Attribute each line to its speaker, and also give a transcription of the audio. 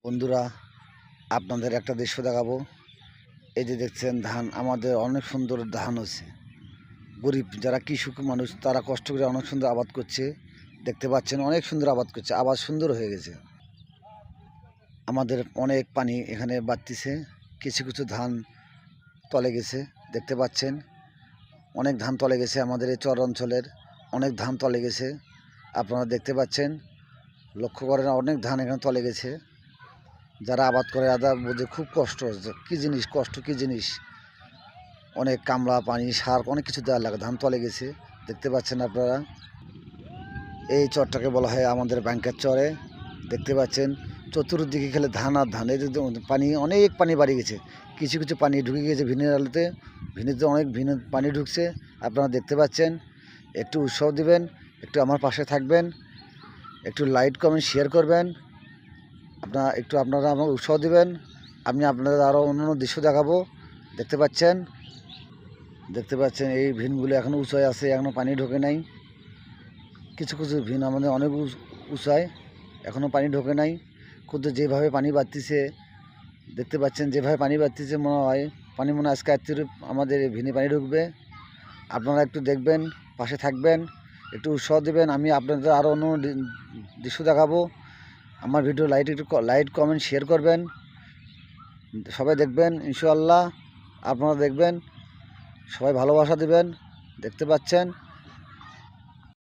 Speaker 1: বন্ধুরা, আপনাদের একটা দৃশ্য দেখাবো। এই যে দেখছেন ধান, আমাদের অনেক সুন্দর ধান হচ্ছে। গরিব যারা কৃষক মানুষ তারা কষ্ট করে অনেক সুন্দর আবাদ করছে। দেখতে পাচ্ছেন অনেক সুন্দর আবাদ করছে, আবাদ সুন্দর হয়ে গেছে। আমাদের অনেক পানি এখানে বাড়তিছে, কিছু কিছু ধান তলে গেছে। দেখতে পাচ্ছেন অনেক ধান তলে গেছে, আমাদের এই চর অঞ্চলের অনেক ধান তলে গেছে। আপনারা দেখতে পাচ্ছেন, লক্ষ্য করেন অনেক ধান এখানে তলে গেছে। যারা আবাদ করে আদা বোঝে খুব কষ্ট, কী জিনিস কষ্ট, কী জিনিস। অনেক কামলা পানি সার অনেক কিছু দেওয়া লাগে, ধান তলে গেছে। দেখতে পাচ্ছেন আপনারা, এই চরটাকে বলা হয় আমাদের ব্যাংকের চরে। দেখতে পাচ্ছেন চতুর্দিকে খেলে ধান আর ধান। এই যে পানি, অনেক পানি বাড়ি গেছে, কিছু কিছু পানি ঢুকে গেছে ভিনের আলুতে, ভিনেতে অনেক ভিন পানি ঢুকছে। আপনারা দেখতে পাচ্ছেন। একটু উৎসাহ দিবেন, একটু আমার পাশে থাকবেন, একটু লাইক কমেন্ট শেয়ার করবেন। আপনারা আমাকে উৎসাহ দিবেন। আমি আপনাদের আরও অন্যান্য দৃশ্য দেখাবো। দেখতে পাচ্ছেন এই ভিনগুলো এখনও উঁচায় আছে, এখনও পানি ঢোকে নাই। কিছু কিছু ভিন আমাদের অনেক উঁচায়, এখনও পানি ঢোকে নাই। কিন্তু যেভাবে পানি বাড়তিছে, দেখতে পাচ্ছেন যেভাবে পানি বাড়তিছে, মনে হয় পানি মনে হয় আজকে আমাদের ভিনে পানি ঢুকবে। আপনারা একটু দেখবেন, পাশে থাকবেন, একটু উৎসাহ দেবেন। আমি আপনাদের আরও অন্য দৃশ্য দেখাবো। আমার ভিডিও লাইক কমেন্ট শেয়ার করবেন, সবাই দেখবেন ইনশাআল্লাহ। আপনারা দেখবেন, সবাই ভালোবাসা দেবেন। দেখতে পাচ্ছেন